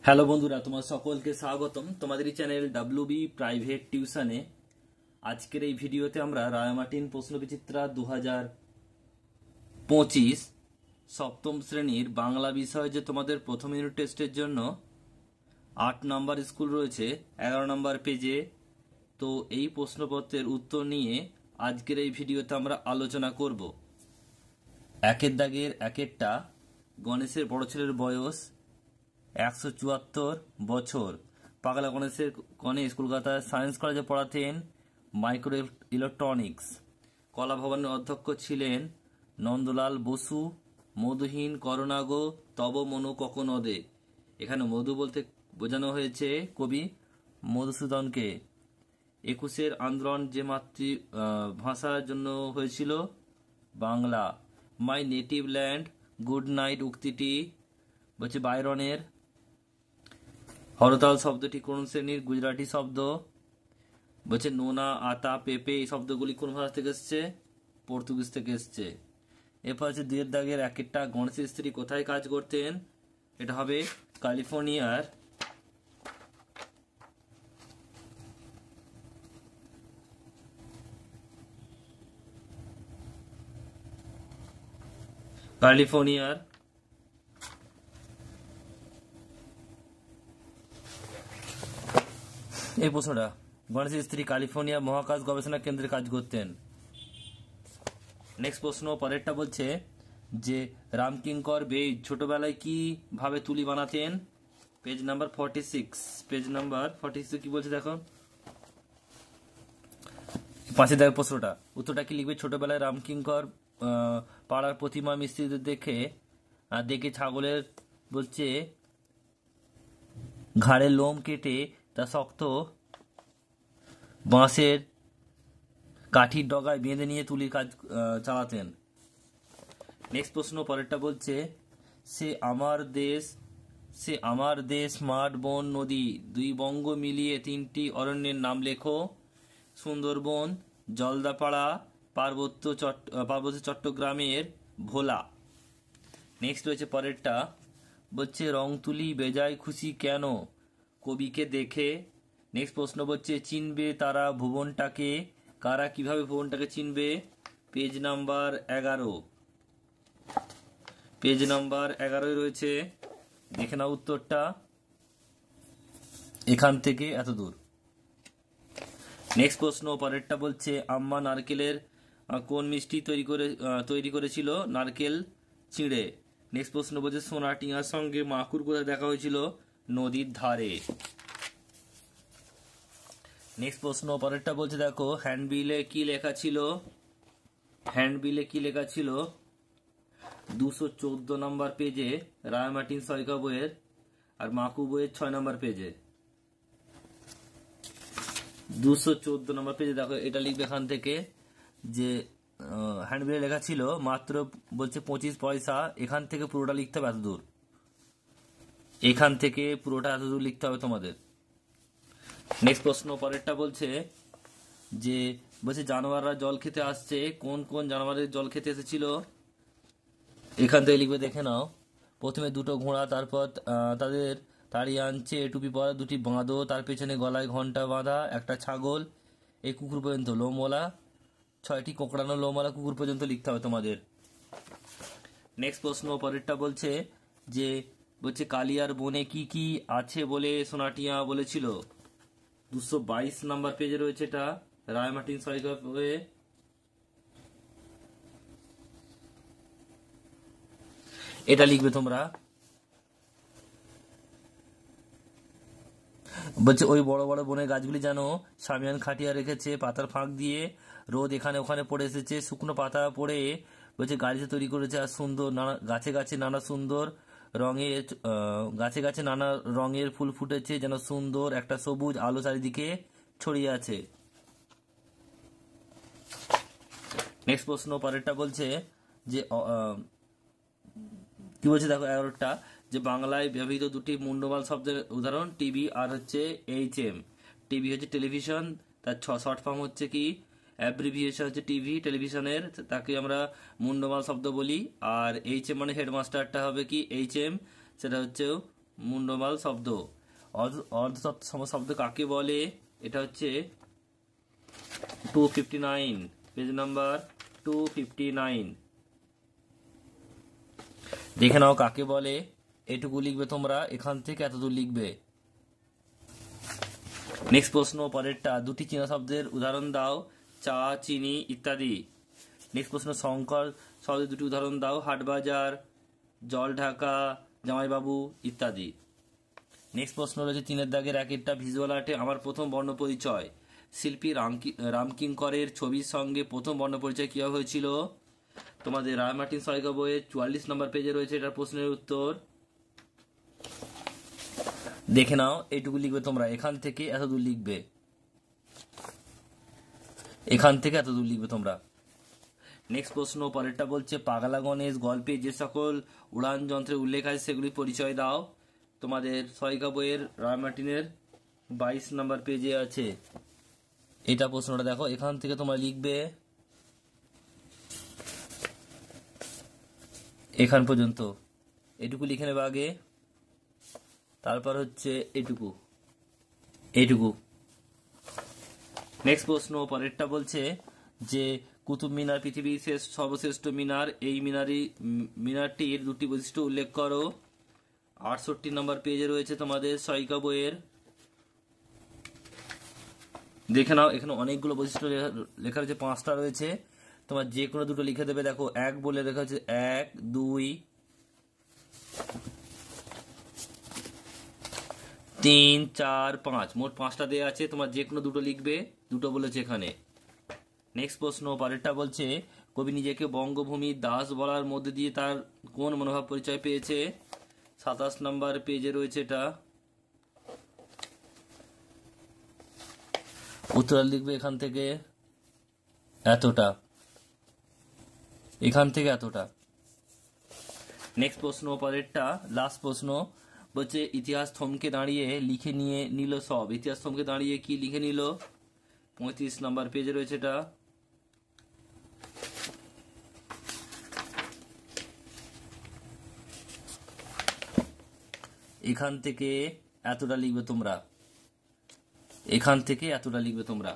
Hello বন্ধুরা, তোমার সকলকে স্বাগতম তোমাদের এই চ্যানেল ডাব্লিউবি প্রাইভেট টিউশনে। আজকের এই ভিডিওতে আমরা রায়মার্টিন প্রশ্নবিচিত্রা 2025 সপ্তম শ্রেণীর বাংলা বিষয় যে তোমাদের প্রথম ইউনিট টেস্টের জন্য 8 নাম্বার স্কুল রয়েছে 11 নাম্বার পেজে, তো এই প্রশ্নপত্রের উত্তর নিয়ে আজকের এই ভিডিওতে আমরা আলোচনা করব। একের দাগের একেরটা। গণেশের বড় ছেলের বয়স 174 বছর। পাগলা গণেশ কলকাতার সায়েন্স কলেজে পড়াতেন মাইক্রো ইলেকট্রনিক্স। কলা ভবনের অধ্যক্ষ ছিলেন নন্দলাল বসু। মধুহীন করণাগো তব মনু ককনদে। এখানে মধু বলতে বোঝানো হয়েছে কবি মধুসূদনকে। 21-এর আন্দোলন যে ভাষার জন্য হয়েছিল Bangla. My native land good night উক্তিটি বলছে বাইরনের। হরতাল শব্দটি কোন শ্রেণীর গুজরাটি শব্দ? বলছে নোনা, আতা, পেঁপে এই শব্দগুলি কোন ভাষা থেকে এসছে? পর্তুগিজ থেকে এসছে। এরপর হচ্ছে দুইয়ের দাগের একেরটা। গণেশের স্ত্রী কোথায় কাজ করতেন? এটা হবে ক্যালিফোর্নিয়ার এই প্রশ্নটা, গণেশের স্ত্রী ক্যালিফোর্নিয়া মহাকাশ গবেষণা কেন্দ্রে কাজ করতেন। নেক্সট প্রশ্ন পরেরটা বলছে যে রামকিঙ্কর বেইজ ছোটবেলায় কি ভাবে তুলি বানাতেন? পেজ নাম্বার 46 কি বলছে দেখো। 5 দাগের প্রশ্নটা, উত্তরটা কি লিখবে? ছোটবেলায় রামকিঙ্কর পাড়ার প্রতিমা মিস্ত্রিদের দেখে ছাগলের বলছে ঘাড়ের লোম কেটে তা শক্ত বাঁশের কাঠির ডগায় বেঁধে নিয়ে তুলির কাজ চালাতেন। নেক্সট প্রশ্ন পরেরটা বলছে সে আমার দেশ মাঠ বন নদী দুই বঙ্গ মিলিয়ে 3টি অরণ্যের নাম লেখো। সুন্দরবন, জলদাপাড়া, পার্বত্য চট্টগ্রামের ভোলা। নেক্সট রয়েছে পরেরটা, বলছে রং তুলি বেজায় খুশি কেন? কবিকে দেখে। নেক্সট প্রশ্ন বলছে চিনবে তারা ভুবনটাকে, কারা কিভাবে ভুবনটাকে চিনবে? পেজ নাম্বার 11 রয়েছে, দেখে নাও উত্তরটা এখান থেকে এত দূর। নেক্সট প্রশ্ন পরেরটা বলছে আম্মা নারকেলের কোন মিষ্টি তৈরি করেছিল? নারকেল চিঁড়ে। নেক্সট প্রশ্ন বলছে সোনা টিয়ার সঙ্গে মাকুর কোথায় দেখা হয়েছিল? নদীর ধারে। নেক্সট প্রশ্ন পরেরটা বলছে দেখো হ্যান্ডবিলে কি লেখা ছিল? 214 নাম্বার পেজে রায়মার্টিন সয়কা বইয়ের, আর মাকু বইয়ের 6 নাম্বার পেজে। 214 নাম্বার পেজে দেখো এটা লিখবে এখান থেকে যে হ্যান্ডবিলে লেখা ছিল মাত্র বলছে 25 পয়সা। এখান থেকে পুরোটা লিখতে হবে এত দূর লিখতে হবে তোমাদের। নেক্সট প্রশ্ন পরেরটা বলছে জানোয়াররা জল খেতে আসছে, কোন কোন জানোয়ারের জল খেতে এসেছিল? এখান থেকে লিখবে, দেখে নাও। প্রথমে দুটো ঘোড়া, তারপর তাদের তাড়িয়ে আনছে টুপি পরা 2টি বাঁদর, তার পেছনে গলায় ঘন্টা বাঁধা একটা ছাগল, এই কুকুর পর্যন্ত লোমওয়ালা 6টি কোঁকড়ানো লোমওয়ালা কুকুর পর্যন্ত লিখতে হবে তোমাদের। নেক্সট প্রশ্ন পরেরটা বলছে কালিয়ার বনে কি কি আছে বলে সোনাটিয়া বলেছিল? 222 নাম্বার পেজে রয়েছে এটা রায়মার্টিন সয়কা বইয়ে। এটা লিখবে তোমরা। ওই বড় বড় বনের গাছগুলি যেন সামিয়ান খাটিয়া রেখেছে পাতার ফাঁক দিয়ে, রোদ এখানে ওখানে পড়ে এসেছে, শুকনো পাতা পড়ে গাড়িতে তৈরি করেছে, আর সুন্দর গাছে গাছে নানা রঙের ফুল ফুটেছে, যেন সুন্দর একটা সবুজ আলো চারিদিকে ছড়িয়ে আছে। নেক্সট প্রশ্ন পরেরটা বলছে কি বলছে দেখো 11টা, বাংলায় ব্যবহৃত 2টি মুন্ডমাল শব্দের উদাহরণ টিভি আর হচ্ছে HM। টিভি হচ্ছে টেলিভিশন, তার শর্ট ফর্ম হচ্ছে কি অ্যাব্রিভিয়েশন হচ্ছে টিভি টেলিভিশনের, তাকে আমরা মুন্ডমাল শব্দ বলি। আর HM মানে হেডমাস্টারটা হবে কি HM, সেটা হচ্ছে মুন্ডমাল শব্দ। অর্ধতৎসম শব্দ কাকে বলে? এটা হচ্ছে 259, পেজ নাম্বার 259। দেখে নাও কাকে বলে। এটুকু লিখবে তোমরা, এখান থেকে এতদূর লিখবে। নেক্সট প্রশ্ন পরেরটা, দুটি চীনা শব্দের উদাহরণ দাও। চা, চিনি ইত্যাদি। নেক্সট প্রশ্ন, সংকর শব্দের দুটি উদাহরণ দাও। হাটবাজার, জল ঢাকা, জামাইবাবু ইত্যাদি। নেক্সট প্রশ্ন রয়েছে 3 দাগের 1 ভিজুয়াল আর্টে আমার প্রথম বর্ণ পরিচয়। শিল্পী রামকিঙ্করের ছবির সঙ্গে প্রথম বর্ণ পরিচয় কিভাবে হয়েছিল? তোমাদের রায় মার্টিন সহায়িকা বইয়ের 44 নম্বর পেজে রয়েছে এটা প্রশ্নের উত্তর। দেখে নাও, এইটুকু লিখবে তোমরা, এখান থেকে এতদূর লিখবে, এখান থেকে এতদূর লিখবে তোমরা। নেক্সট প্রশ্ন পরেরটা বলছে পাগলা গণেশ গল্পে যে সকল উড়ান যন্ত্রের উল্লেখ আছে সেগুলি পরিচয় দাও। তোমাদের সহায়িকা বইয়ের রায় মার্টিনের 22 নম্বর পেজে আছে এটা প্রশ্নটা। দেখো, এখান থেকে তোমরা লিখবে এখান পর্যন্ত, এটুকু লিখে নেবে আগে, তারপর হচ্ছে এটুকু, এইটুকু। নেক্সট প্রশ্ন পরেরটা বলছে যে কুতুব মিনার পৃথিবীর সর্বশ্রেষ্ঠ মিনার। এই মিনারটির দুটি বৈশিষ্ট্য উল্লেখ করো। 68 নম্বর পেজে রয়েছে তোমাদের সহায়িকা বইয়ের। দেখে নাও, এখানে অনেকগুলো বৈশিষ্ট্য লেখা রয়েছে, 5টা রয়েছে, তোমার যে কোনো দুটো লিখে দেবে। দেখো, 1 বলে লেখা হচ্ছে 1, 2, 3, 4, 5, মোট 5টা দেওয়া আছে, তোমার যে কোনো দুটো লিখবে, দুটো বলেছে এখানে। নেক্সট প্রশ্ন পরেরটা বলছে কবি নিজেকে বঙ্গভূমির দাস বলার মধ্যে দিয়ে তার কোন মনোভাব পরিচয় পেয়েছে? 27 নম্বর পেজে রয়েছে এটা। উত্তর লিখবে এখান থেকে এতটা, এখান থেকে এতটা। নেক্সট প্রশ্ন পরেরটা লাস্ট প্রশ্ন বলছে ইতিহাস থমকে দাঁড়িয়ে লিখে নিয়ে নিল সব। ইতিহাস থমকে দাঁড়িয়ে কি লিখে নিল? 35 নম্বর পেজে রয়েছে এটা। এখান থেকে এতটা লিখবে তোমরা, এখান থেকে এতটা লিখবে তোমরা।